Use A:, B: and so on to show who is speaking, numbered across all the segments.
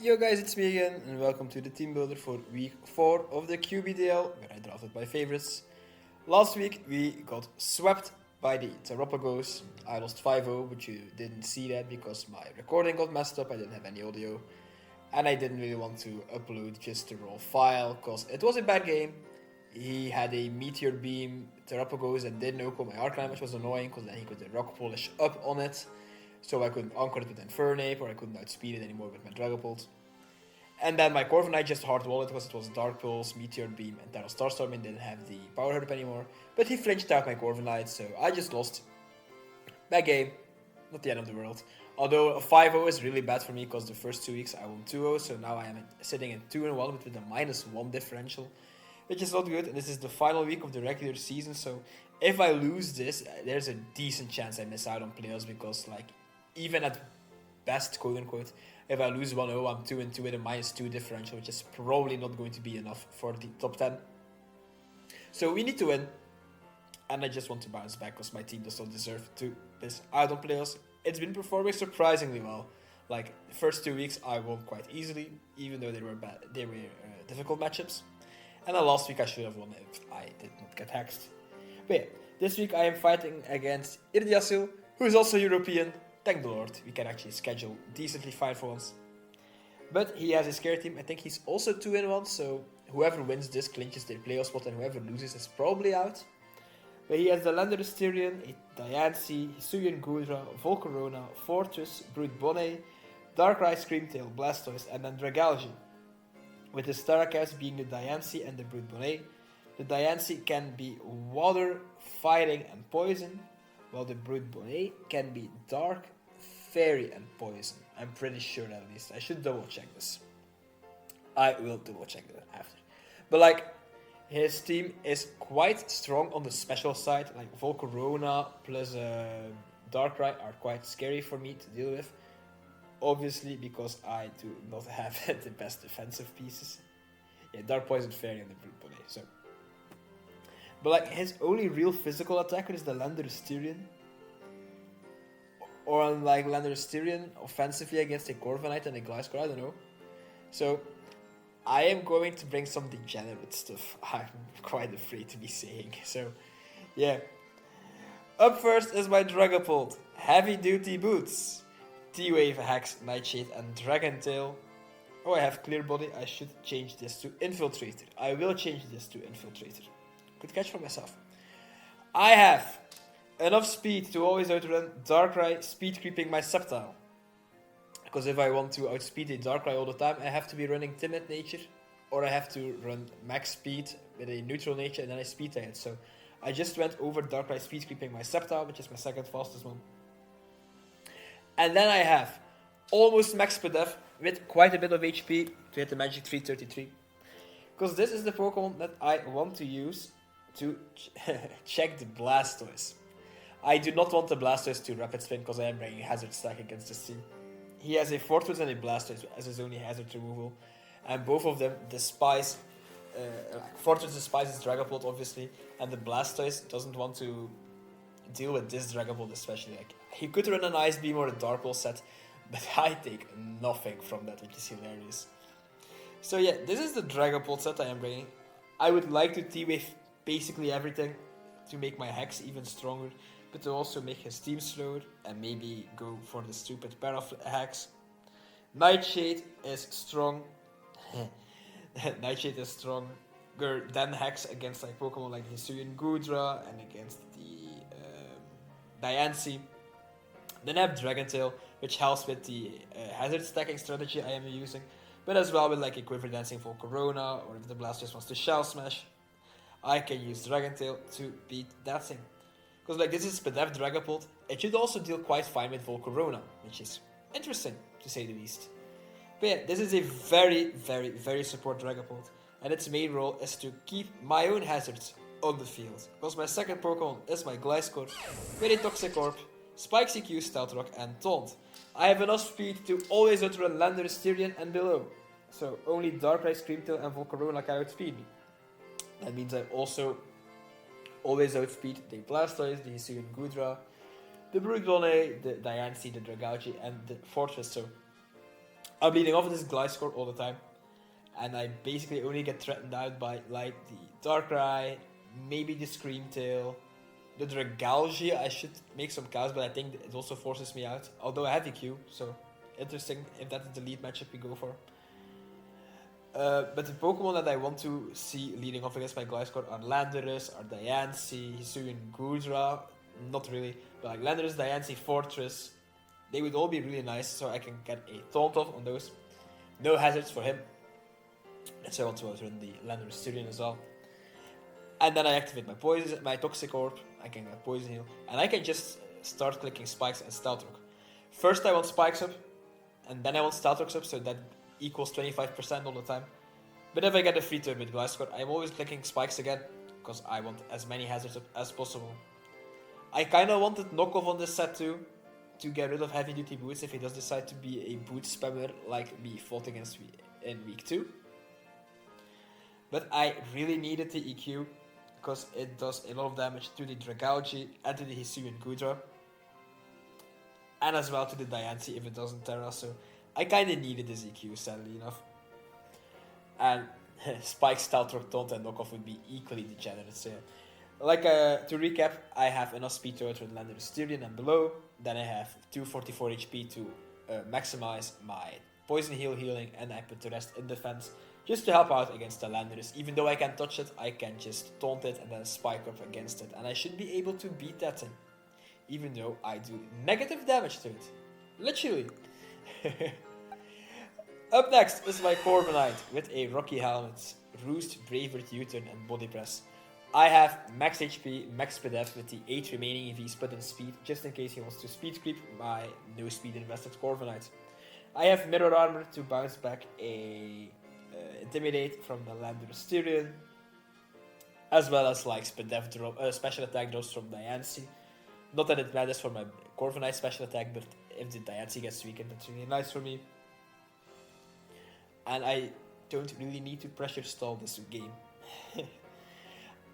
A: Yo guys, it's me again, and welcome to the team builder for week 4 of the QBDL, where I drafted my favorites. Last week we got swept by the Terrapagos. I lost 5-0, but you didn't see that because my recording got messed up, I didn't have any audio. And I didn't really want to upload just the raw file, because it was a bad game. He had a Meteor Beam Terrapagos that didn't know my Arcanine, which was annoying, because then he could Rock Polish up on it. So I couldn't anchor it with Infernape, or I couldn't outspeed it anymore with my Dragapult. And then my Corviknight just hard-walled because it was Dark Pulse, Meteor Beam, and Terra Starstorm and didn't have the Power Herb anymore. But he flinched out my Corviknight, so I just lost. Bad game, not the end of the world. Although a 5-0 is really bad for me because the first 2 weeks I won 2-0, so now I am sitting in 2-1 with a -1 differential, which is not good. And this is the final week of the regular season, so if I lose this, there's a decent chance I miss out on playoffs because, like, even at best, quote unquote, if I lose 1-0, I'm 2-2 with a -2 differential, which is probably not going to be enough for the top 10. So we need to win, and I just want to bounce back because my team does not deserve to miss out on playoffs. It's been performing surprisingly well. Like, the first 2 weeks I won quite easily, even though they were difficult matchups. And then last week I should have won if I did not get hexed. But yeah, this week I am fighting against Irdiasil, who is also European. Thank the Lord, we can actually schedule decently fine for once. But he has a scare team. I think he's also 2-1, so whoever wins this clinches their playoff spot and whoever loses is probably out. But he has the Landorusterian, a Diancie, Hisuian Gudra, Volcarona, Fortress, Brood Bonnet, Darkrai Screamtail, Blastoise, and then Dragalge. With the Staracast being the Diancie and the Brood Bonnet. The Diancie can be Water, Fighting, and Poison, while the Brood Bonnet can be Dark, Fairy, and Poison. I'm pretty sure at least. I should double check this. I will double check that after. But like, his team is quite strong on the special side. Like Volcarona plus Darkrai are quite scary for me to deal with. Obviously, because I do not have the best defensive pieces. Yeah, Dark Poison, Fairy, and the Brood Bonnet. So. But like, his only real physical attacker is the Landorusterian. Or like Landorusterian offensively against a Corviknight and a Glaceon, I don't know. So, I am going to bring some degenerate stuff. I'm quite afraid to be saying. So, yeah. Up first is my Dragapult. Heavy Duty Boots. T-Wave, Hex, Nightshade, and Dragon Tail. Oh, I have Clear Body. I should change this to Infiltrator. I will change this to Infiltrator. Good catch for myself. I have enough speed to always outrun Darkrai, speed creeping my Sceptile. Because if I want to outspeed a Darkrai all the time, I have to be running Timid Nature, or I have to run max speed with a neutral nature and then I speed it. So I just went over Darkrai speed creeping my Sceptile, which is my second fastest one. And then I have almost max Spadef with quite a bit of HP to hit the Magic 333. Because this is the Pokemon that I want to use to check the Blastoise. I do not want the Blastoise to Rapid Spin because I am bringing Hazard Stack against this team. He has a Fortress and a Blastoise as his only hazard removal. And both of them despise... Fortress despises Dragapult obviously. And the Blastoise doesn't want to deal with this Dragapult especially. Like, he could run an Ice Beam or a Dark Pulse set. But I take nothing from that, which is hilarious. So yeah, this is the Dragapult set I am bringing. I would like to T-Wave basically everything to make my Hex even stronger, but to also make his team slower and maybe go for the stupid Hex. Nightshade is strong. Nightshade is stronger than Hex against like Pokemon like Hisuian Gudra and against the Diancie. Then I have Dragon Tail, which helps with the hazard stacking strategy I am using, but as well with like a Quiver Dancing Volcarona, or if the Blastoise wants to Shell Smash, I can use Dragon Tail to beat that thing. Because like, this is Spadef Dragapult, it should also deal quite fine with Volcarona, which is interesting to say the least. But yeah, this is a very, very, very support Dragapult, and its main role is to keep my own hazards on the field. Because my second Pokemon is my Glaceon, very Toxic Orb, Spike CQ, Stealth Rock, and Taunt. I have enough speed to always outrun Landorusterian and below, so only Darkrai, Screamtail, and Volcarona can outspeed me. That means I also always outspeed the Blastoise, the Hisuian Gudra, the Brood Bonnet, the Diancie, the Dragalge, and the Fortress. So I'm bleeding off this Glaceon all the time. And I basically only get threatened out by like the Darkrai, maybe the Screamtail, the Dragalge. I should make some cows, but I think it also forces me out. Although I have EQ, so interesting if that is the lead matchup we go for. But the Pokemon that I want to see leading off against my Gliscor are Landorus, are Diancie, Hisuian Goodra, not really, but like Landorus, Diancie, Fortress, they would all be really nice, so I can get a taunt off on those. No hazards for him. So I want to outrun the Landorus Styrian as well. And then I activate my Toxic Orb, I can get Poison Heal, and I can just start clicking Spikes and Stealth Rock. First I want Spikes up, and then I want Stealth Rocks up, so that equals 25% all the time. But if I get a free turn with Gliscor, I'm always clicking Spikes again, because I want as many hazards up as possible. I kinda wanted knockoff on this set too, to get rid of heavy duty boots if he does decide to be a boot spammer like we fought against in week 2. But I really needed the EQ, because it does a lot of damage to the Dragalge and to the Hisuian Goodra. And as well to the Diancie if it doesn't Terra, so I kinda needed this EQ, sadly enough. And Spike, Stealth Rock, Taunt and Knockoff would be equally degenerate, so yeah. Like, to recap, I have enough speed to outrun Landorus Styrian and below. Then I have 244 HP to maximize my Poison Heal healing, and I put the rest in defense just to help out against the Landorus. Even though I can't touch it, I can just taunt it and then spike up against it, and I should be able to beat that thing. Even though I do negative damage to it. Literally. Up next is my Corviknight with a Rocky Helmet, Roost, Bravert, U-turn and Body Press. I have max HP, max SPDF with the 8 remaining EVs put in speed, just in case he wants to speed creep my no speed invested Corviknight. I have Mirror Armor to bounce back a Intimidate from the Landorus Styrian, as well as like SPDF drop, special attack drops from Diancie. Not that it matters for my Corviknight special attack, but if the Diancie gets weakened, that's really nice for me. And I don't really need to pressure stall this game.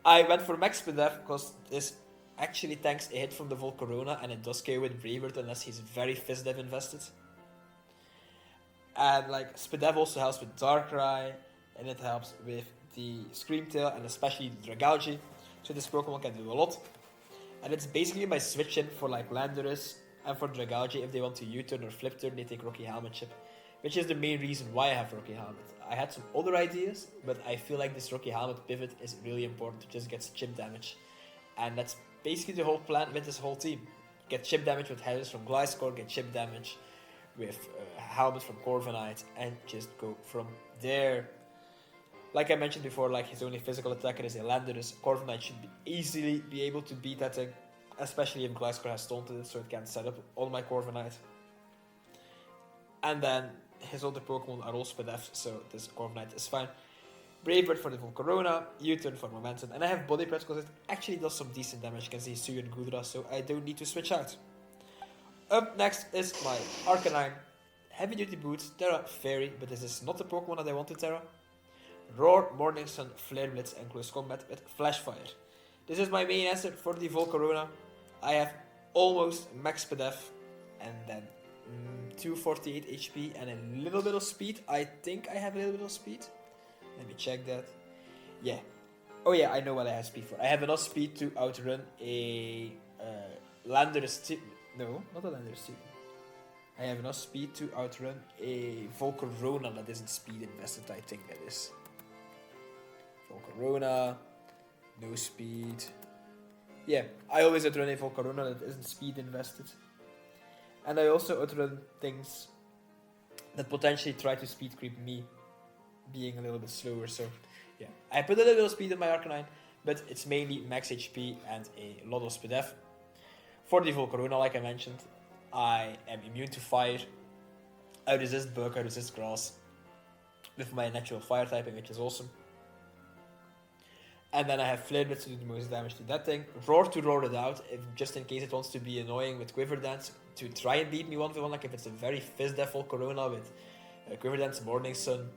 A: I went for max SPDF because this actually tanks a hit from the Volcarona, and it does KO with Bravert unless he's very FizzDev invested. And like SPDEV also helps with Darkrai, and it helps with the Screamtail and especially the Dragalge. So this Pokemon can do a lot. And it's basically my switch in for like Landorus and for Dragalge. If they want to U-turn or flip turn, they take Rocky Helmet chip, which is the main reason why I have Rocky Helmet. I had some other ideas, but I feel like this Rocky Helmet pivot is really important to just get chip damage. And that's basically the whole plan with this whole team. Get chip damage with Hazards from Gliscor, get chip damage with Helmet from Corviknight, and just go from there. Like I mentioned before, like his only physical attacker is a Landorus. Corviknight should easily be able to beat that thing, especially if Gliscor has taunted it, so it can set up on my Corviknight. And then his other Pokemon are all SPDEF, so this Corviknight is fine. Bravebird for the Volcarona, U-turn for Momentum, and I have Body Press because it actually does some decent damage against the Hisuian Goodra, so I don't need to switch out. Up next is my Arcanine. Heavy Duty Boots, Terra Fairy, but this is not the Pokemon that I want to Terra. Roar, Morning Sun, Flare Blitz, and Close Combat with Flash Fire. This is my main answer for the Volcarona. I have almost max SPDEF, and then 248 HP and a little bit of speed. I think I have a little bit of speed. Let me check that. Yeah. Oh yeah, I know what I have speed for. I have enough speed to outrun a Landorus. No, not a Landorus. I have enough speed to outrun a Volcarona that isn't speed invested. I think that is. Volcarona, no speed. Yeah, I always outrun a Volcarona that isn't speed invested. And I also outrun things that potentially try to speed creep me, being a little bit slower. So yeah, I put a little bit of speed in my Arcanine, but it's mainly max HP and a lot of SPDEF. For the Volcarona, like I mentioned, I am immune to fire. I resist bug, I resist grass with my natural fire typing, which is awesome. And then I have Flare Blitz to do the most damage to that thing. Roar to roar it out, just in case it wants to be annoying with Quiver Dance to try and beat me 1v1, like if it's a very FizzDev Volcarona with Quiver Dance, Morning Sun.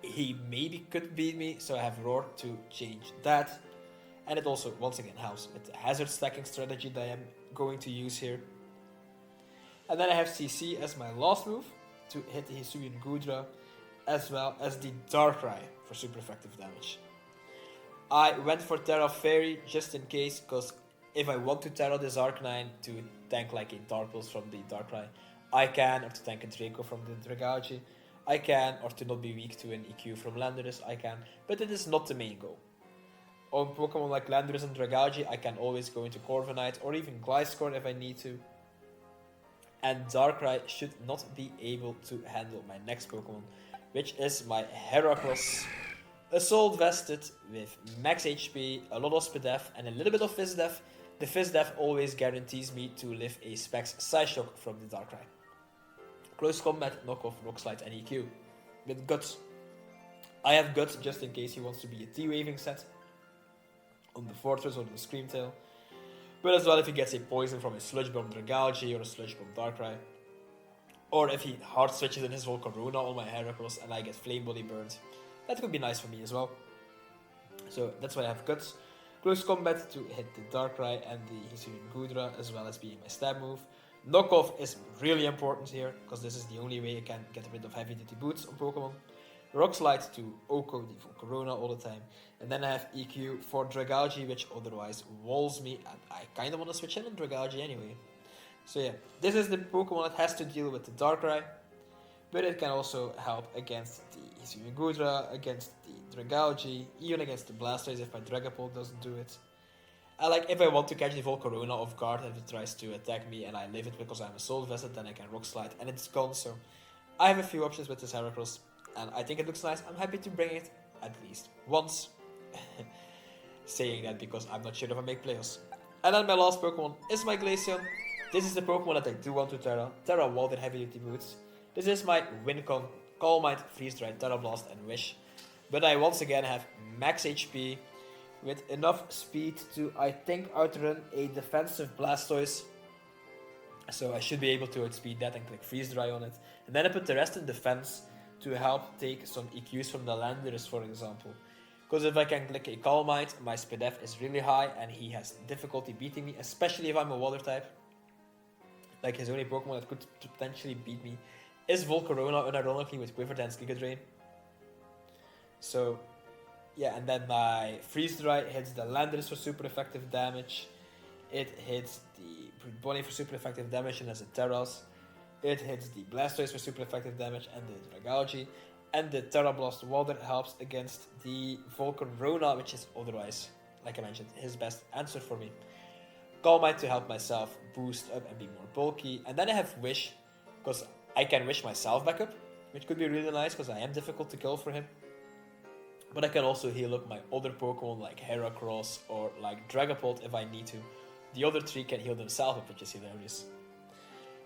A: He maybe could beat me, so I have Roar to change that. And it also, once again, helps with the hazard stacking strategy that I am going to use here. And then I have CC as my last move. to hit the Hisuian Gudra, as well as the Darkrai for super effective damage. I went for Terra Fairy just in case, because if I want to Terra this Arcanine to tank like a Dark Pulse from the Darkrai, I can, or to tank a Draco from the Dragauchi, I can, or to not be weak to an EQ from Landorus, I can, but it is not the main goal. On Pokemon like Landorus and Dragauchi, I can always go into Corviknight or even Gliscor if I need to. And Darkrai should not be able to handle my next Pokemon, which is my Heracross. Assault vested with max HP, a lot of Speed Def, and a little bit of Fizz Def. The Fizz Def always guarantees me to live a Specs Psyshock from the Darkrai. Close Combat, Knockoff, Rock Slide, and EQ. With Guts. I have Guts just in case he wants to be a T-Waving set on the Fortress or the Scream Tail. But as well if he gets a Poison from a Sludge Bomb Dragauchi or a Sludge Bomb Darkrai. Or if he hard switches in his Volcarona on my Heracross and I get Flame Body burned. That could be nice for me as well. So that's why I have Guts. Close Combat to hit the Darkrai and the Hisuian Gudra, as well as being my stab move. Knockoff is really important here, because this is the only way I can get rid of heavy duty boots on Pokemon. Rock Slide to Oko the Volcarona all the time. And then I have EQ for Dragauchi, which otherwise walls me, and I kind of want to switch in on Dragauchi anyway. So yeah, this is the Pokemon that has to deal with the Darkrai, but it can also help against the Hisuian Gudra, against the Dragauchi, even against the Blastoise if my Dragapult doesn't do it. And like, if I want to catch the Volcarona off guard and if it tries to attack me and I live it because I'm a Soul Vested, then I can Rock Slide and it's gone. So I have a few options with this Heracross and I think it looks nice. I'm happy to bring it at least once. Saying that because I'm not sure if I make playoffs. And then my last Pokemon is my Glaceon. This is the Pokemon that I do want to Terra. Terra Wall with heavy duty boots. This is my Wincon, Calm Mind, Freeze Dry, Terra Blast and Wish. But I once again have max HP with enough speed to, I think, outrun a defensive Blastoise. So I should be able to outspeed that and click Freeze Dry on it. And then I put the rest in defense to help take some EQs from the Landorus, for example. Because if I can click a Calm Mind, my Speed Def is really high and he has difficulty beating me, especially if I'm a Water type. Like his only Pokemon that could potentially beat me is Volcarona, unironically, with Quiver Dance Giga Drain. So yeah, and then my Freeze Dry hits the Landorus for super effective damage. It hits the Brute Bonnie for super effective damage and as a Terras. It hits the Blastoise for super effective damage and the Dragauchi. And the Terra Blast Water helps against the Volcarona, which is otherwise, like I mentioned, his best answer for me. Calm Mind to help myself boost up and be more bulky. And then I have Wish, because I can Wish myself back up, which could be really nice because I am difficult to kill for him. But I can also heal up my other Pokemon like Heracross or like Dragapult if I need to. The other three can heal themselves up, which is hilarious.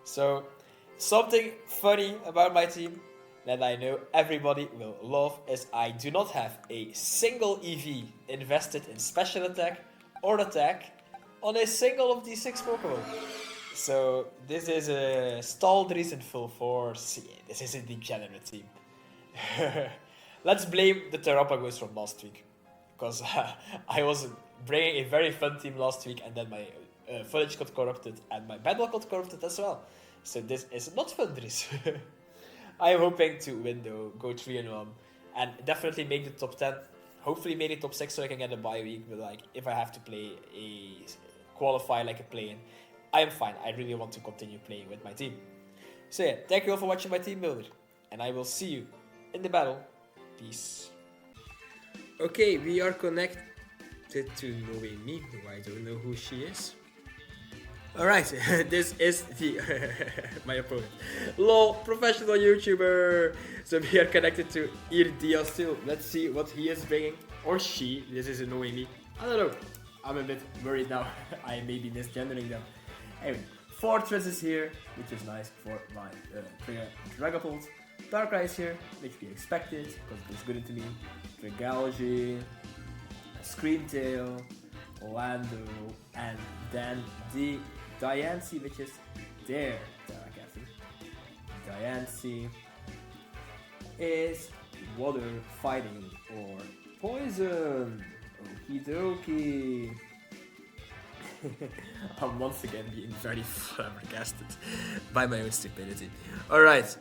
A: So, something funny about my team that I know everybody will love is I do not have a single EV invested in special attack or attack on a single of these 6 Pokemon. So this is a stalled reason full force. Yeah, this is a degenerate team. Let's blame the Terrapagos from last week. Because I was bringing a very fun team last week and then my footage got corrupted and my battle got corrupted as well. So this is not fun, Dries. I'm hoping to win though, go 3-1 and definitely make the top 10. Hopefully make the top 6 so I can get a bye week, but like if I have to play a qualify like a play-in, I am fine. I really want to continue playing with my team. So yeah, thank you all for watching my team builder and I will see you in the battle. Peace. Okay, we are connected to Noemi, who I don't know who she is. Alright, this is the my opponent. LOL, professional YouTuber. So we are connected to Irdiasil. Let's see what he is bringing. Or she. This is a Noemi. I don't know. I'm a bit worried now. I may be misgendering them. Anyway, Fortress is here, which is nice for my Dragapult. Darkrai is here, which we expected, because it was good into me. Dragauchi, Scream Tail, Lando, and then the Diancie, which is there. Diancie is water fighting or poison. Okie dokie. I'm once again being very flabbergasted by my own stupidity. Alright,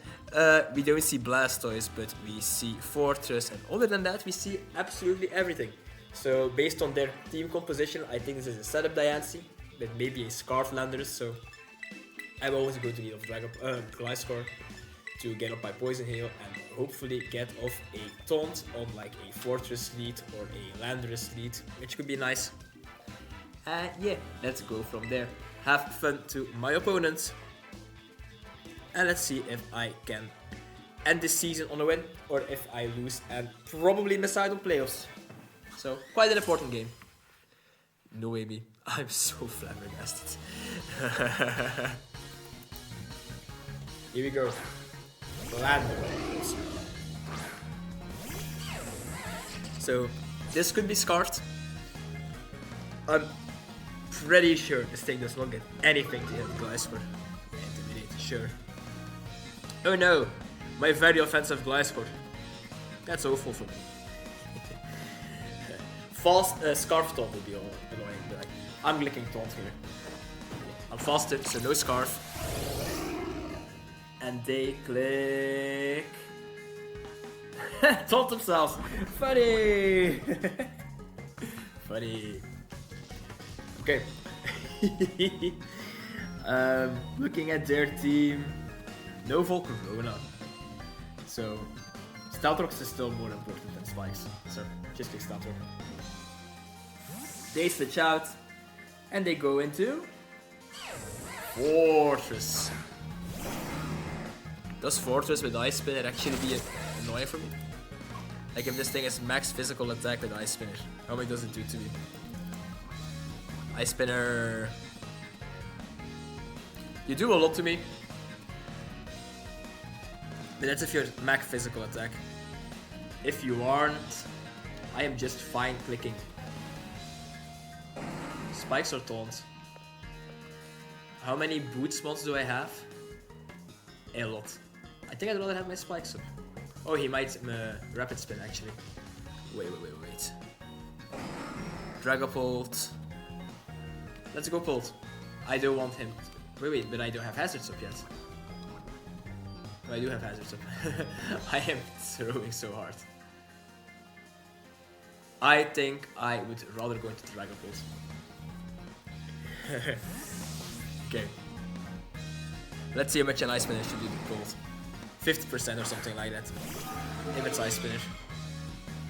A: we don't see Blastoise, but we see Fortress, and other than that, we see absolutely everything. So, based on their team composition, I think this is a setup Diancie, with maybe a Scarf Landorus, so I'm always going to need of Gliscor to get up my Poison Hail and hopefully get off a Taunt on like a Fortress lead or a Landorus lead, which could be nice. And yeah, let's go from there. Have fun to my opponents. And let's see if I can end this season on a win or if I lose and probably miss out on playoffs. So, quite an important game. No way me. I'm so flabbergasted. Here we go. Landorus. So, this could be scarfed. I'm pretty sure this thing does not get anything to hit Gliscor. Yeah, Intimidate, sure. Oh no, my very offensive Gliscor. That's awful for me. Fast Scarf Taunt would be all annoying, but like, I'm clicking Taunt here. I'm faster, so no Scarf. And they click... Taunt themselves! Funny! Funny. Okay. Looking at their team, no Volcarona. So, Stealth is still more important than Spikes. So, just pick Stealth. They switch out, and they go into Fortress. Does Fortress with Ice Spinner actually be annoying for me? Like if this thing is max physical attack with Ice Spinner, how much does it do to me? Ice Spinner... You do a lot to me. But that's if you're max physical attack. If you aren't, I am just fine clicking. Spikes or Taunts? How many boot spots do I have? A lot. I think I'd rather have my Spikes up. Oh, he might Rapid Spin actually. Wait. Dragapult. Let's go Pult. I don't want him. Wait, but I don't have Hazards up yet. No, I do have Hazards up. I am throwing so hard. I think I would rather go into Dragapult. Okay. Let's see how much an Ice Spinner should do to Pult. 50% or something like that. If it's Ice Spinner.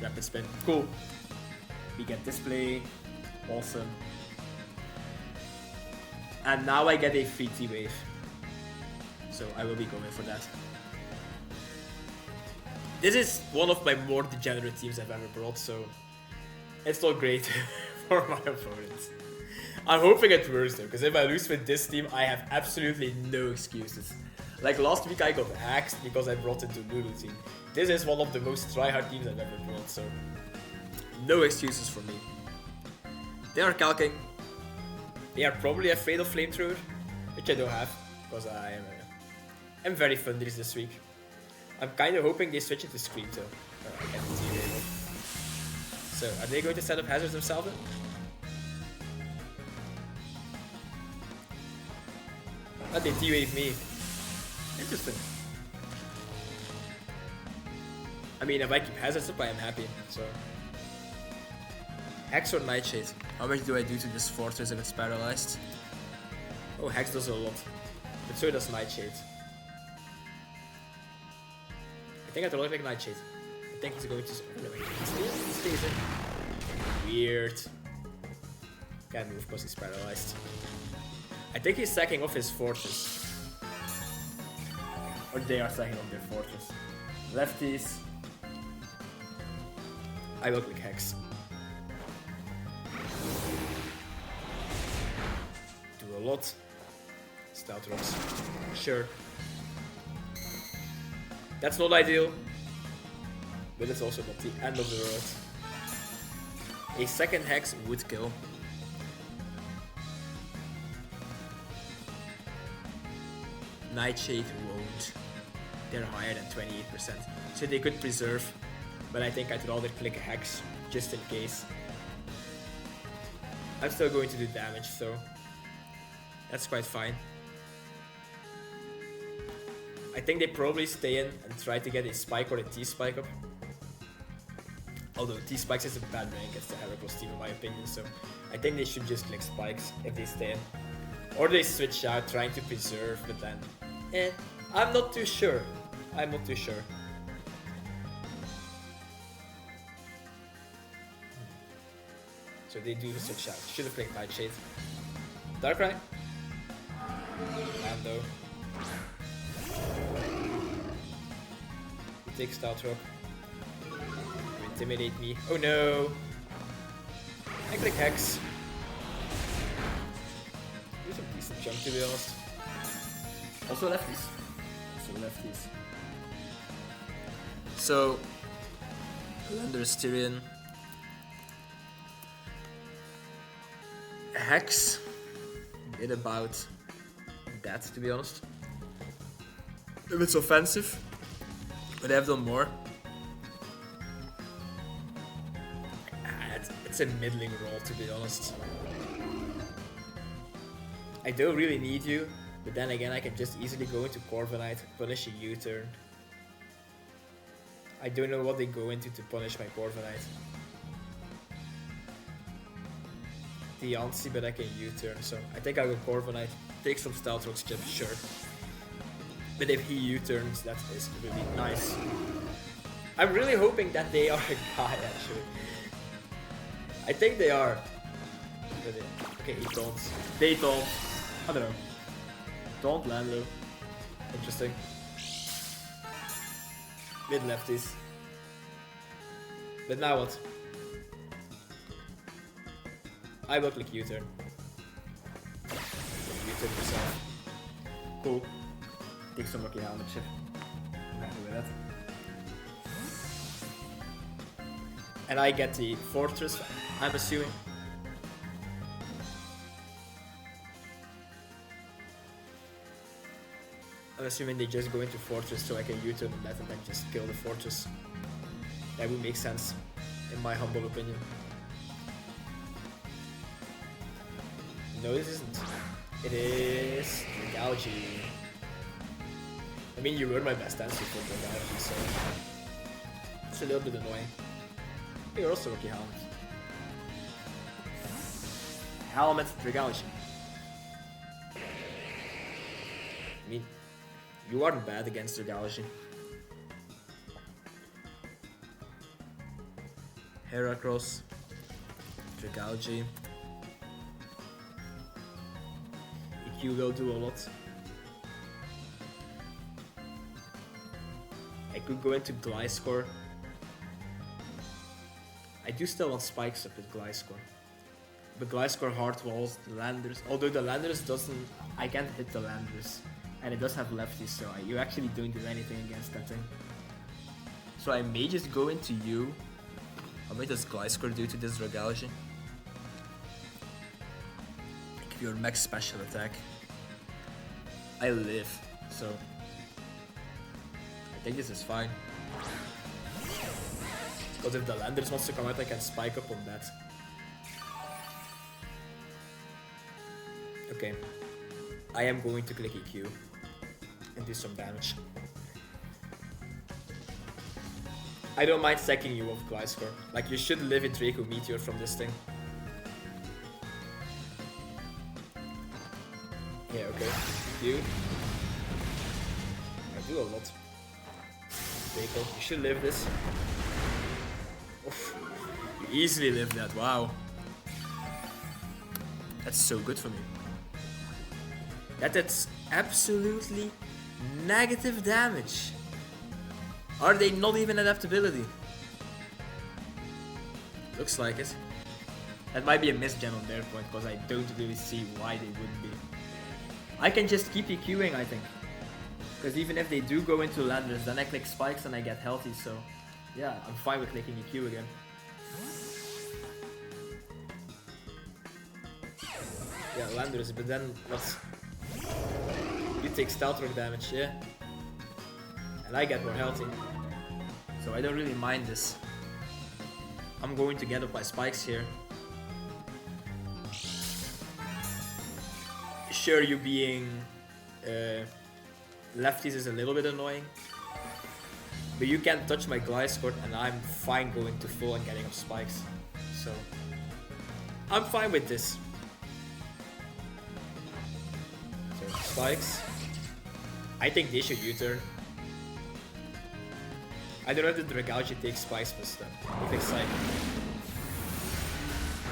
A: Rapid Spin. Cool. We get Display. Awesome. And now I get a free T-Wave. So I will be going for that. This is one of my more degenerate teams I've ever brought, so it's not great for my opponents. I'm hoping it works though, because if I lose with this team, I have absolutely no excuses. Like last week I got axed because I brought into Lulu team. This is one of the most tryhard teams I've ever brought, so no excuses for me. They are calking. They are probably afraid of Flamethrower, which I don't have, because I'm very Thunderous this week. I'm kind of hoping they switch it to Scream though. I get the T-Wave. So, are they going to set up hazards themselves then? Oh, they T-Wave me. Interesting. I mean, if I keep hazards up, I am happy, so... Hex or Nightshade? How much do I do to this Fortress if it's paralyzed? Oh, Hex does a lot. But so does Nightshade. I think I'd rather like Nightshade. I think it's going to... No, it stays in. Weird. Can't move because he's paralyzed. I think he's sacking off his Fortress. Or they are sacking off their Fortress. Lefties. I will click Hex. Do a lot. Stealth Rocks. Sure. That's not ideal. But it's also not the end of the world. A second Hex would kill. Nightshade won't. They're higher than 28%. So they could preserve. But I think I'd rather click a Hex just in case. I'm still going to do damage, so that's quite fine. I think they probably stay in and try to get a spike or a T-spike up. Although T-spikes is a bad rank against the Heracross team in my opinion, so I think they should just click spikes if they stay in. Or they switch out trying to preserve, but then I'm not too sure. I'm not too sure. So they do switch out. Should have clicked Nightshade. Darkrai. Lando. He takes Stout Rock. To intimidate me. Oh no! I click Hex. Here's a decent jump to be honest. Also lefties. Also lefties. So, Landorus Tyrion. Hex. Did about that to be honest. If it's offensive, but I have done more. It's a middling roll to be honest. I don't really need you, but then again I can just easily go into Corviknight, punish a U-turn. I don't know what they go into to punish my Corviknight. The Yancy, but I can U-turn, so I think I'll go Corviknight, take some Stealth Rocks chips, sure. But if he U-turns, that is really nice. I'm really hoping that they are a guy actually. I think they are. Okay, he taunts. They taunt. I don't know. Taunt Lando. Interesting. Mid lefties. But now what? I will click U-turn. U-turn yourself. Cool. Take some Rocky Helmet chip. I'm happy with that. And I get the Fortress, I'm assuming. I'm assuming they just go into Fortress so I can U-turn on that and then just kill the Fortress. That would make sense, in my humble opinion. No, this isn't. It is Galgi. I mean, you were my best answer for Galgi, so it's a little bit annoying. You're also Rocky Helmet. Helmet Dragalish. I mean, you aren't bad against Dragalish. Heracross. Dragalish. EQ will do a lot. I could go into Gliscor. I do still want spikes up with Gliscor. But Gliscor hard walls the Landers. Although the Landers doesn't... I can't hit the Landers. And it does have lefties, so you actually don't do anything against that thing. So I may just go into you. How much does Gliscor do to this Dragalish? Give your max special attack. I live, so... I think this is fine. Because if the Landers wants to come out, I can spike up on that. Okay. I am going to click EQ and do some damage. I don't mind sacking you off Gliscor. Like, you should live a Draco Meteor from this thing. Yeah, okay. You. I do a lot. Draco, you should live this. Oof. You easily live that, wow. That's so good for me. That's absolutely negative damage. Are they not even adaptability? Looks like it. That might be a misgen on their point, because I don't really see why they wouldn't be. I can just keep EQing, I think. Because even if they do go into Landers, then I click spikes and I get healthy, so... Yeah, I'm fine with clicking EQ again. Yeah, Landers, but then what's... You take Stealth Rock damage, yeah? And I get more healthy. So I don't really mind this. I'm going to get up my spikes here. sure you being lefties is a little bit annoying. But you can touch my Glaceon and I'm fine going to full and getting up spikes. So I'm fine with this. So spikes. I think they should U-turn. I don't know if the Dragouchi takes spikes, but still. It takes like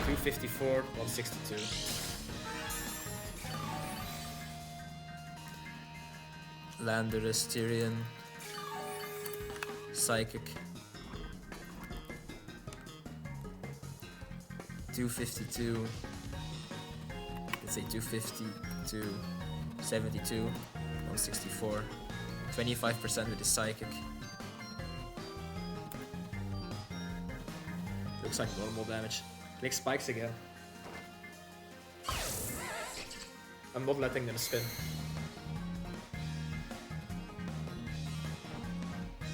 A: 254, 162. Landorus, Tyrion, Psychic, 252, let's say 250 to 72, 164, 25% with the Psychic. Looks like normal damage. Click spikes again. I'm not letting them spin.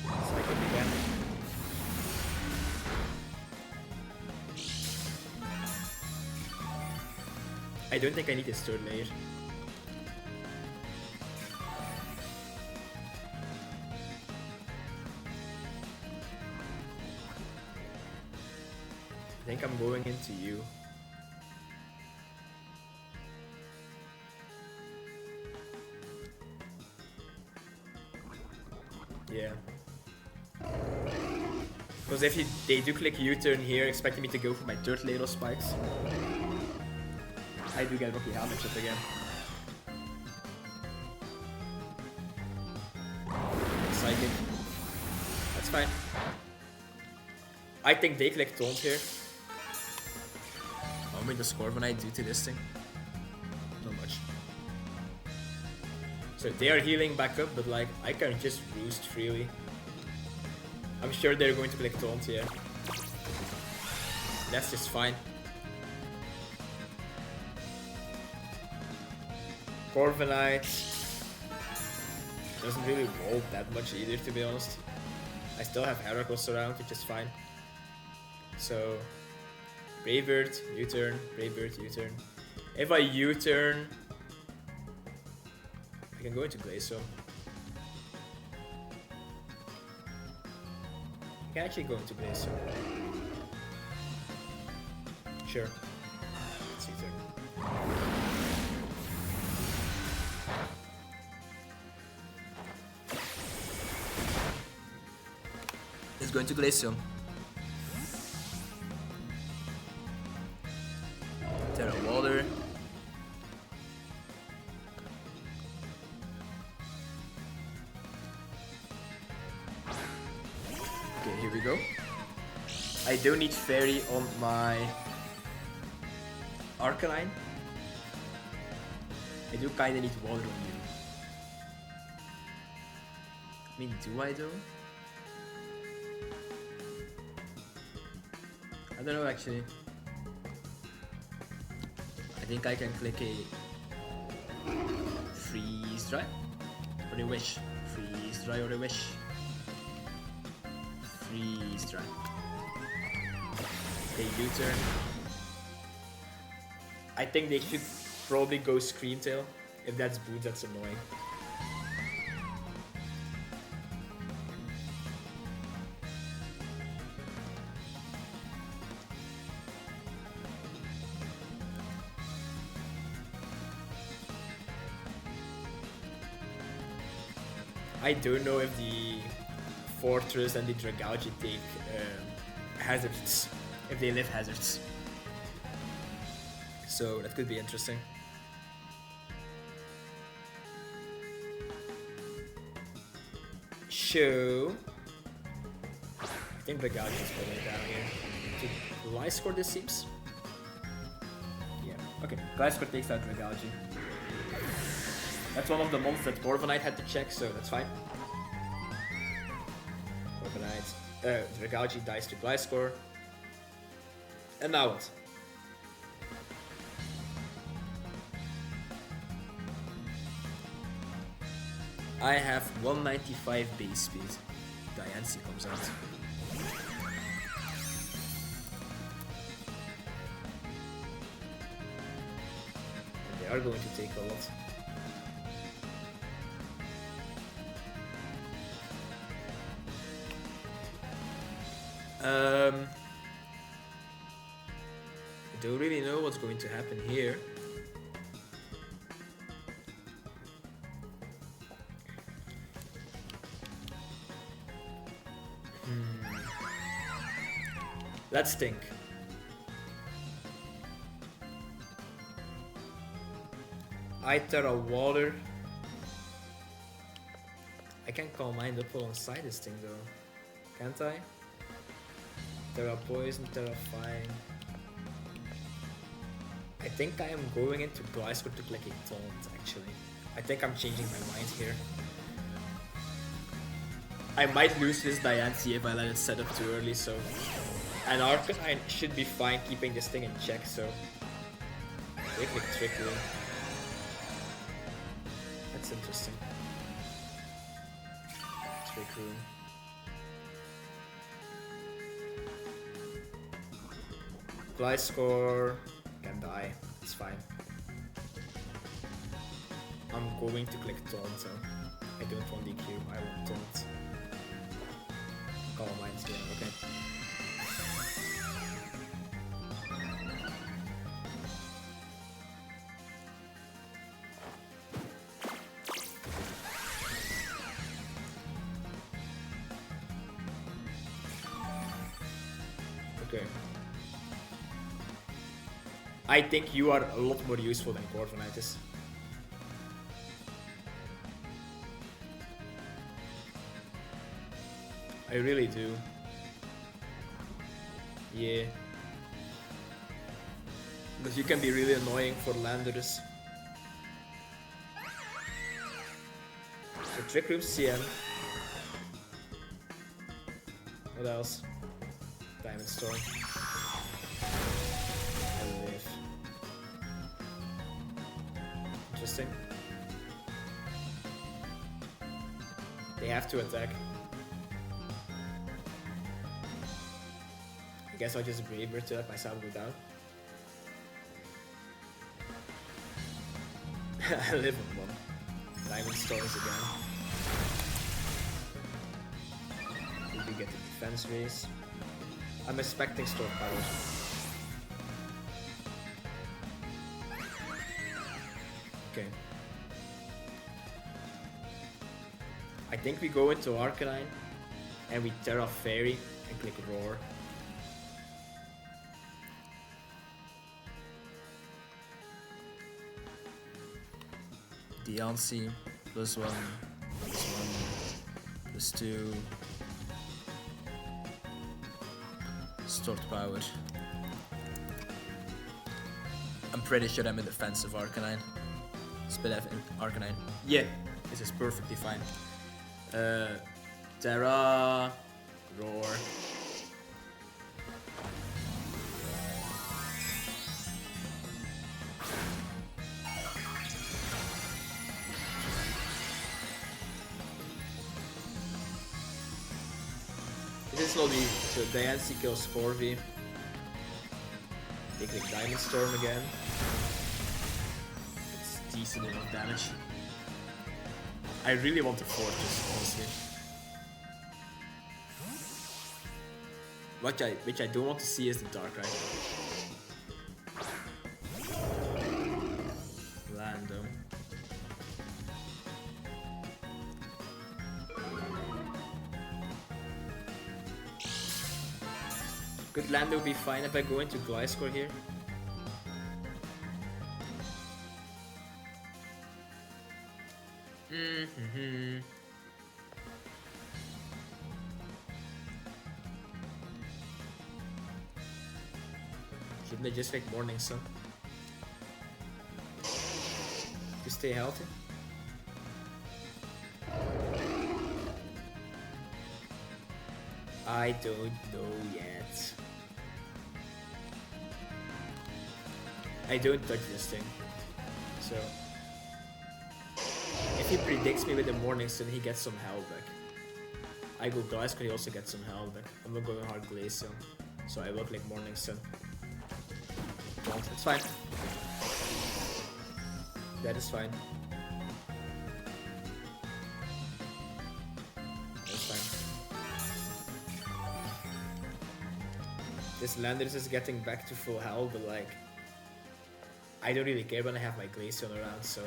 A: Psychic again. I don't think I need this third layer. I think I'm going into you. Yeah. Because if they do click U-turn here, expecting me to go for my third layer of spikes, I do get Rocky Hammer Chip again. Psychic. That's fine. I think they click Taunt here. How much the score when I do to this thing? Not much. So they are healing back up, but like I can just roost freely. I'm sure they're going to click Taunt here. That's just fine. Corviknight doesn't really roll that much either, to be honest. I still have Heracross around, which is fine. So Braybird, U-turn, Braybird, U-turn. If I U-turn, I can go into Glaceon. I can actually go into Glaceon. Sure. Let's U-turn. It's going to Glaceon. Terra Water. Okay, here we go. I don't need Fairy on my Arcanine. I do kinda need Water on you. I mean, do I though? I don't know actually. I think I can click a Freeze Dry or a Wish. Freeze Dry or a Wish. Freeze Dry. Okay, U-turn. I think they should probably go Scream Tail. If that's Boots, that's annoying. I don't know if the Fortress and the Dragouchi take hazards, if they live hazards. So that could be interesting. So I think Dragouchi is probably down here. To Glaceon this seems. Yeah, okay. Glaceon takes out Dragouchi. That's one of the mons that Corviknight had to check, so that's fine. Corviknight, Dragouchi dies to Glaceon. And now what? I have 195 base speed. Diancie comes out. And they are going to take a lot. I don't really know what's going to happen here. Let's think. I Terra Water. I can call Mind up alongside this thing though. Can't I? Terra Poison, Terra Fire. I think I am going into Glaceon to click a Taunt actually. I think I'm changing my mind here. I might lose this Diancie if I let it set up too early, so... And Arcanine should be fine keeping this thing in check, so... They click Trick Room. That's interesting. Trick Room. Gliscor can die, it's fine. I'm going to click Taunt, so I don't want DQ, I want Taunt. Call Minds, yeah, okay. Okay. I think you are a lot more useful than Corviknight. I really do. Yeah. Because you can be really annoying for landers. So Trick Room CM. What else? Diamond Storm. I live. Interesting. They have to attack. I guess I'll just Brave Bird to let myself go down. I live on one. Diamond Storms again. Did we get the defense raise? I'm expecting Storm Power. Okay. I think we go into Arcanine and we Terra Fairy and click Roar. Diancie, +1, +1, +2. Stored Power. I'm pretty sure I'm a defensive Arcanine. Spit F in Arcanine. Yeah, this is perfectly fine. Terra, Roar. This is not easy. So Diancie kills Corvi. They click Diamond Storm again. It's decent enough damage. I really want to Fortress, honestly. Which I don't want to see is the Darkrai. Lando. Could Lando be fine if I go into Gliscor here? Shouldn't I just make Morning Sun? To stay healthy? I don't know yet. I don't touch this thing. So if he predicts me with the Morning Sun, he gets some health back. I go Gliscor, he also gets some health back. I'm not going hard Glaceon, so I will click Morning Sun. It's fine. That is fine. That's fine. This Landers is getting back to full health, but like, I don't really care when I have my Glaceon around, so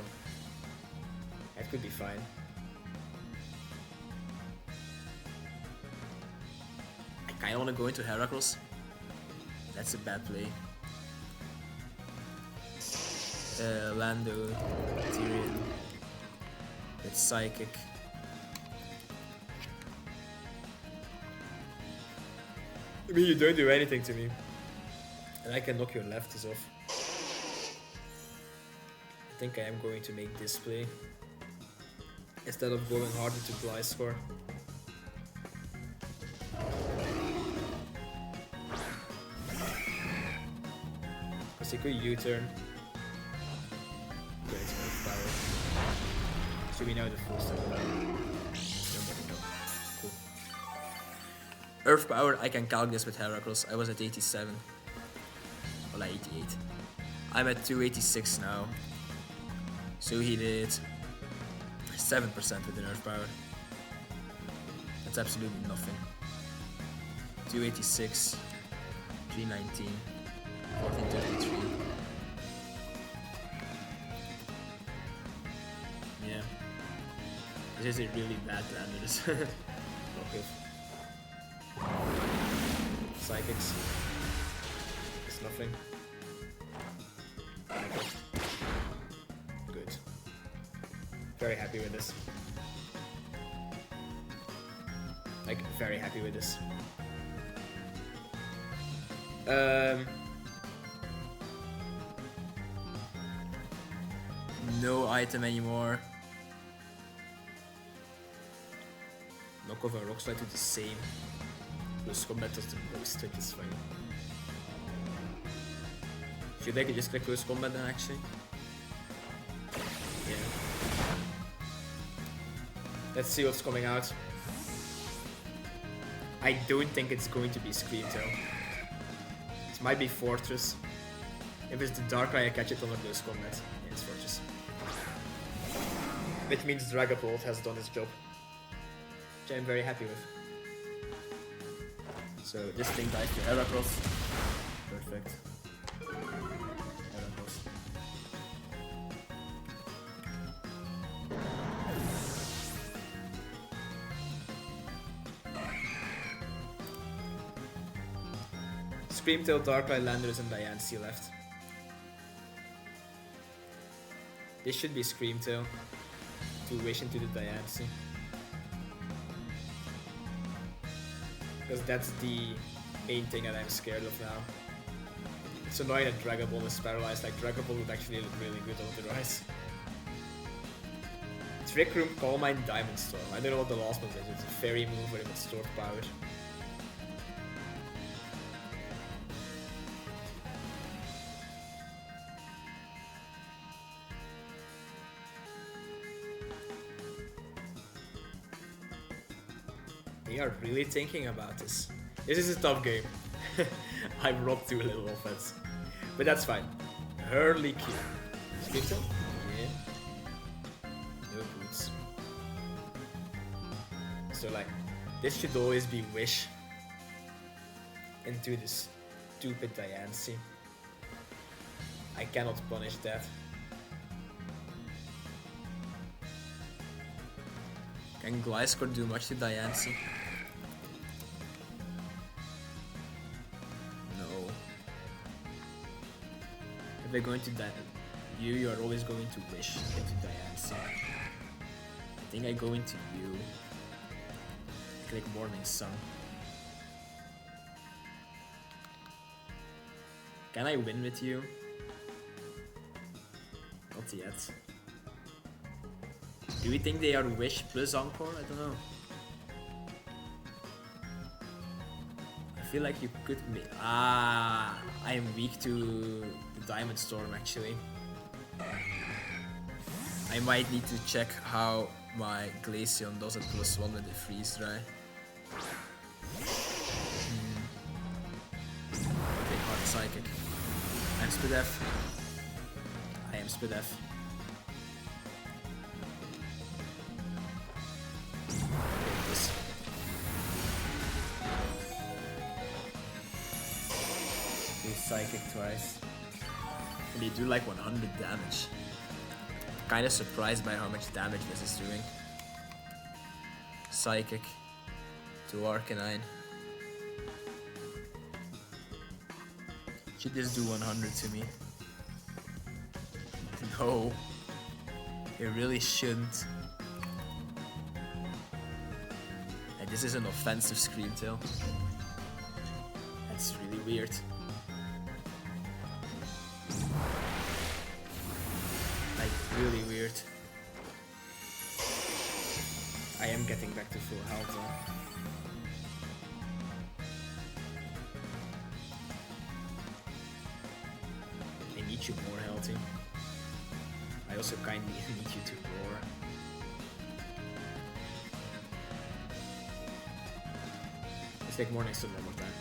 A: that could be fine. I kinda wanna go into Heracross. That's a bad play. Lando, Tyrion, it's Psychic. I mean, you don't do anything to me. And I can knock your lefties off. I think I am going to make this play instead of going harder to Gliscor. Because he could U-turn. Okay, it's Earth Power. So we know the full step. Cool. Earth Power, I can calc this with Heracross. I was at 87. Well, 88. I'm at 286 now. So he did 7% with the Earth Power. That's absolutely nothing. 286, 319, 1433. Yeah. This is a really bad Landers. Not good. Psychics. It's nothing. Good. Very happy with this. Like, very happy with this. No item anymore. Knock off a Rock Slide to the same. Plus combat does the most, which is fine. Should I just click close combat then actually? Yeah. Let's see what's coming out. I don't think it's going to be Scream Tail. It might be Fortress. If it's the Darkrai, I catch it on a close combat. Yeah, it's Fortress. Which means Dragapult has done its job. Which I'm very happy with. So this thing dies to Heracross. Perfect. Heracross. Screamtail, Darkrai, Landorus, and Diancie left. This should be Screamtail to wish into the Diancie. Because that's the main thing that I'm scared of now. It's annoying that Dragon Ball is paralyzed, like Dragon Ball would actually look really good on the rise. Trick Room, Calm Mind, Diamond Storm. I don't know what the last one is, it's a fairy move where it with stored power. They are really thinking about this. This is a tough game. I'm robbed to a little offense. But that's fine. Hurley Q. Screamtail? Yeah. No boots. So like, this should always be Wish into this stupid Diancie. I cannot punish that. Can Gliscor do much to Diancie? No. If they're going to you are always going to Wish into Diancie. I think I go into you. Click Morning Sun. Can I win with you? Not yet. Do we think they are Wish plus Encore? I don't know. I feel like you could be. I am weak to the Diamond Storm actually. I might need to check how my Glaceon does it +1 with the freeze dry. Okay, hard Psychic. I'm Spidef. I am Spidef. Psychic twice. And you do like 100 damage. Kinda surprised by how much damage this is doing. Psychic to Arcanine. Should this do 100 to me? No. It really shouldn't. And this is an offensive Scream Tail. That's really weird. Like, really weird. I am getting back to full health though. I need you more healthy. I also kinda need you to roar. Let's take Morning Sun one more time.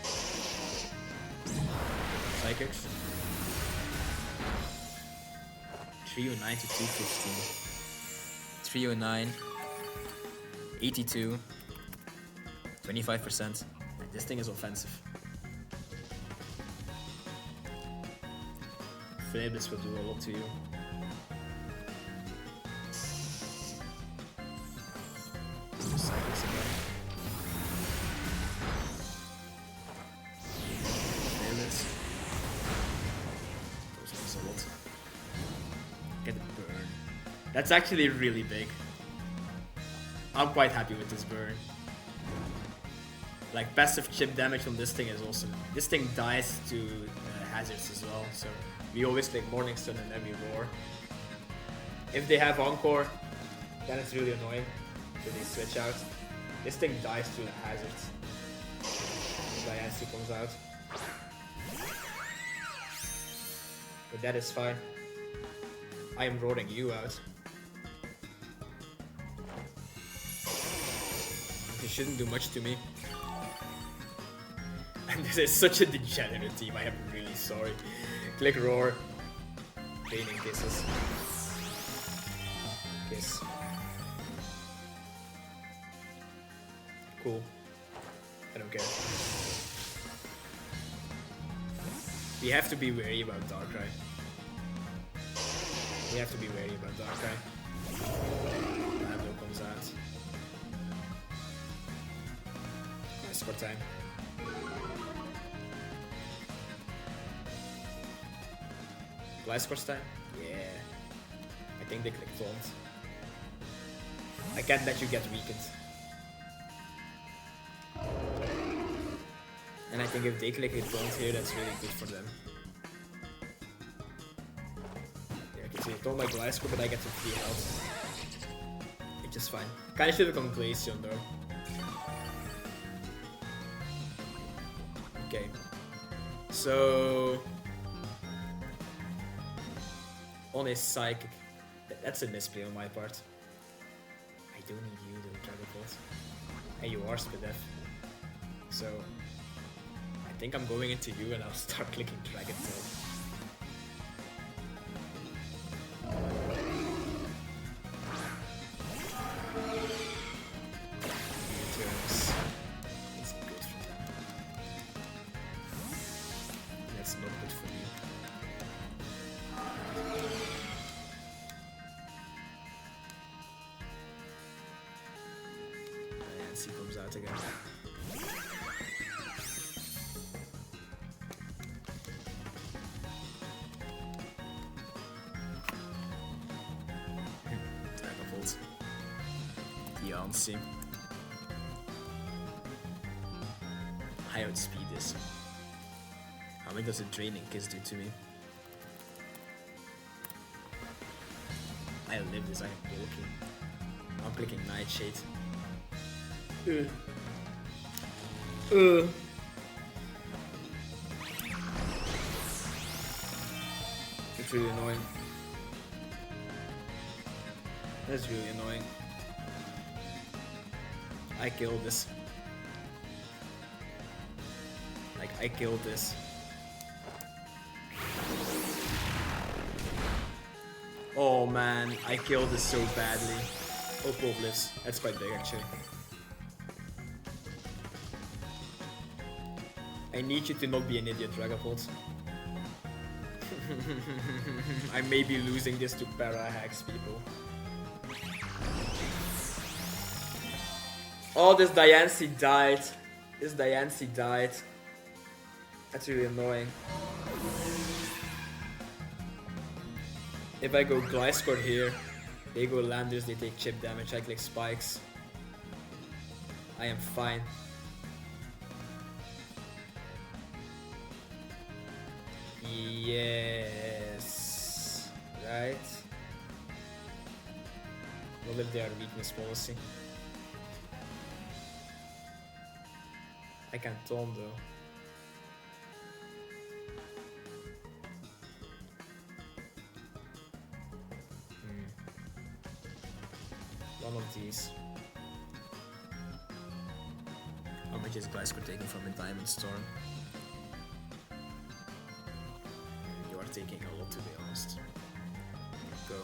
A: Psychics. 309 to 215. 309. 82. 25%. This thing is offensive. Flabis will do a lot to you. Psychics again. Flabis. Goes a lot. Get a burn. That's actually really big. I'm quite happy with this burn. Like, passive chip damage on this thing is awesome. This thing dies to hazards as well, so we always take Morning Sun and then we roar. If they have Encore, then it's really annoying, so they switch out. This thing dies to the hazards. Irdiasil comes out. But that is fine. I am roaring you out. It shouldn't do much to me. And this is such a degenerate team, I am really sorry. Click Roar. Raining kisses. Kiss. Cool. I don't care. We have to be wary about Darkrai. We have to be wary about Darkrai. Lando comes out. Nice score time. Glaceon time? Yeah. I think they click Taunt. I can't let you get weakened. And I think if they click a Taunt here, that's really good for them. Yeah, I can see Taunt my Glaceon, but I get some free health. Which is fine. Kinda should have gone Glaceon though. Okay. So... on his Psychic. That's a misplay on my part. I don't need you to Dragapult. And you are Spadef. So I think I'm going into you and I'll start clicking Dragon Tail. It's good for them. That's not good for you. He comes out again. Dragapult. Irdiasil. I outspeed this. How many does a Draining Kiss do to me? I live this, I am walking. I'm clicking Nightshade. It's really annoying. That's really annoying. I killed this. Like, I killed this. Oh man, I killed this so badly. Oh, cool bliss. That's quite big actually. I need you to not be an idiot, Dragapult. I may be losing this to Parahex, people. Oh, this Diancie died. This Diancie died. That's really annoying. If I go Gliscor here, they go Landers, they take chip damage, I click Spikes. I am fine. Yes. Right. What if they are weakness policy? I can taunt though. One of these. How much is Gliscor taking from a Diamond Storm? You are taking a lot, to be honest. Go.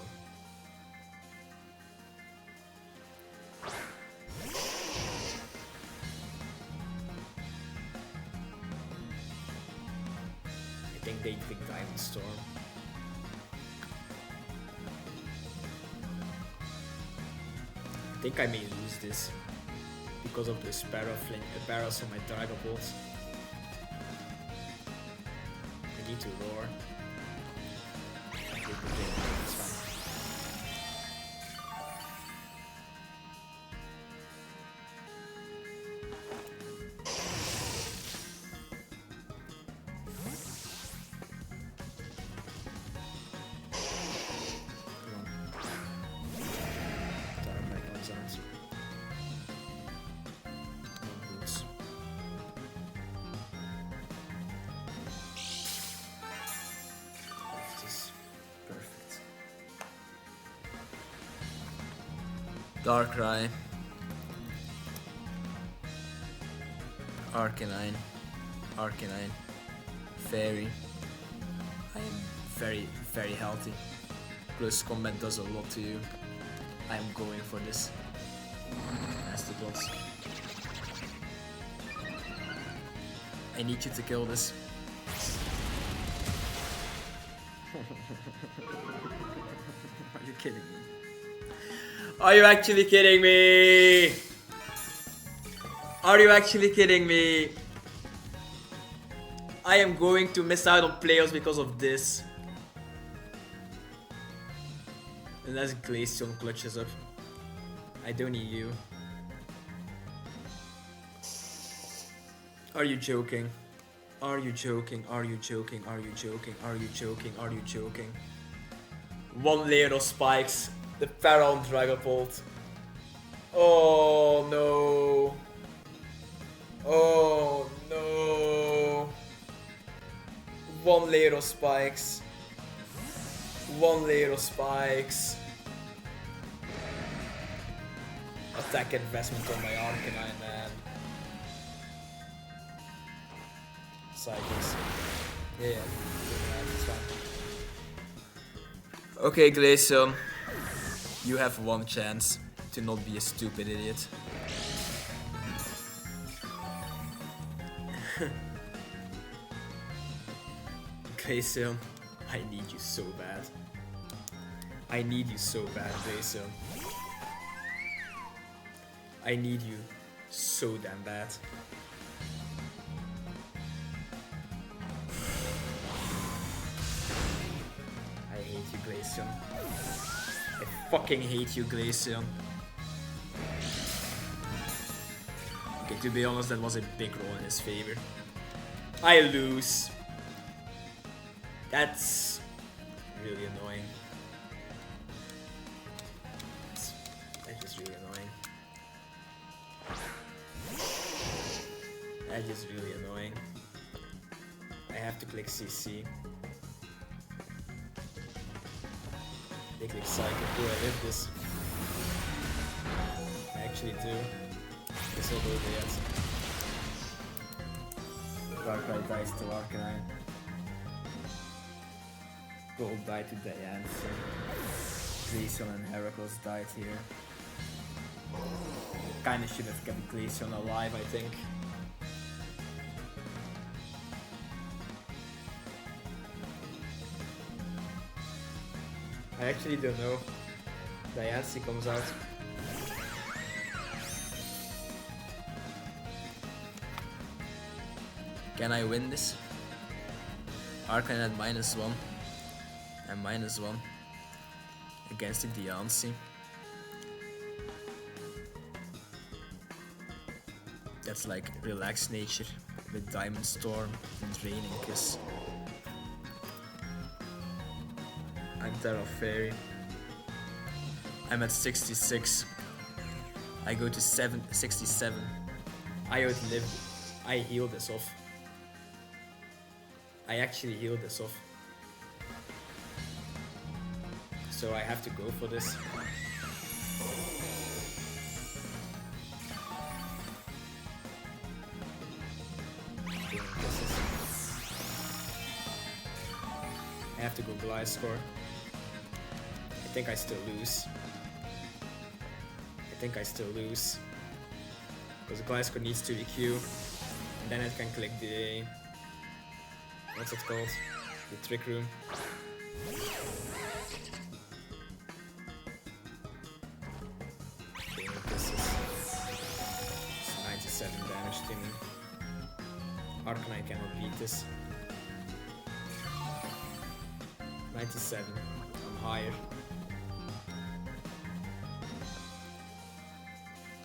A: I think they pick Diamond Storm. I think I may lose this because of the Sparrows on my Dragapult. I need to roar. It's fine. Darkrai, Arcanine, Fairy. I am very, very healthy. Plus combat does a lot to you. I am going for this. Mastodons. I need you to kill this. Are you kidding me? Are you actually kidding me? Are you actually kidding me? I am going to miss out on playoffs because of this. Unless Glaceon clutches up. I don't need you. Are you joking? Are you joking? Are you joking? Are you joking? Are you joking? Are you joking? One layer of spikes. The Pharaoh Dragapult. Oh no. Oh no. One layer of spikes. One layer of spikes. Attack investment on my Arcanine, man. Cycles. Yeah, it's fine. Okay, Glaceon. You have one chance to not be a stupid idiot. Glaceon, I need you so bad. I need you so bad, Glaceon. I need you so damn bad. I hate you, Glaceon. I fucking hate you, Glaceon. Okay, to be honest, that was a big roll in his favor. I lose. That's really annoying. That's just really annoying. That is really annoying. I have to click CC. They click Psychic. Do I live this? I actually do. This will go yet. Darkrai dies to Arcanine. Gold died to Diancie. Glaceon and Heracles died here. Kinda should have kept Glaceon alive, I think. I actually don't know. Irdiasil comes out. Can I win this? Arcane at -1 and -1 against the Irdiasil. That's like relaxed nature with Diamond Storm and Raining Kiss. I'm Terra Fairy. I'm at 66. I go to 67. I outlive. I heal this off. I actually heal this off. So I have to go for this. I have to go Glaceon. I think I still lose. Because Glaceon needs to EQ. And then I can click the... what's it called? The Trick Room. Okay, this is 97 damage to me. Arcanine cannot beat this. 97. I'm higher.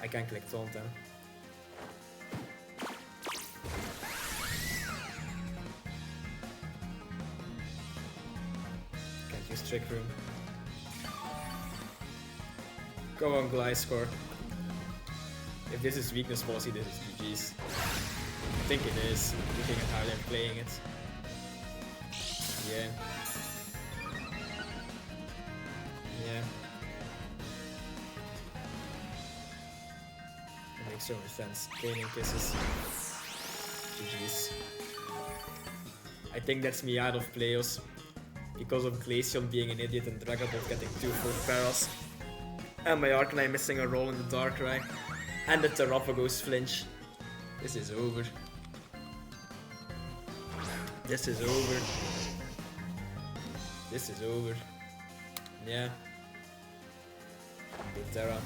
A: I can click Taunt then. Can't use Trick Room. Go on, Glaceon. If this is weakness policy, this is GG's. I think it is, looking at how they're playing it. Yeah. Yeah. That makes so much sense. Raining Kisses. GG's. I think that's me out of playoffs. Because of Glaceon being an idiot and Dragapult getting 2 full paras. And my Arcanine missing a roll in the Darkrai. And the Terrapagos flinch. This is over. This is over. This is over. Yeah. The Terra.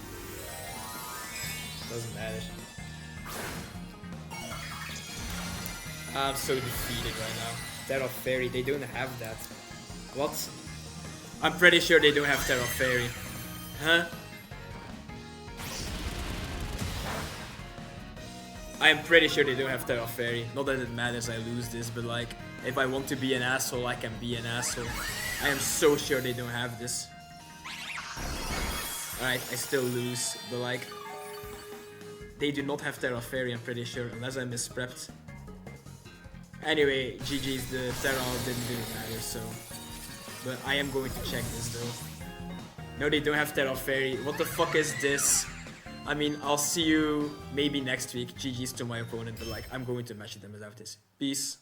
A: Doesn't matter. I'm so defeated right now. Terra Fairy, they don't have that. What? I'm pretty sure they don't have Terra Fairy. Huh? I'm pretty sure they don't have Terra Fairy. Not that it matters I lose this, but like, if I want to be an asshole, I can be an asshole. I am so sure they don't have this. Alright, I still lose, but like, they do not have Terra Fairy, I'm pretty sure, unless I misprepped. Anyway, GG's, the Terra didn't really matter, so... But I am going to check this though. No, they don't have Terra Fairy. What the fuck is this? I mean, I'll see you maybe next week. GG's to my opponent, but like, I'm going to match them without this. Peace.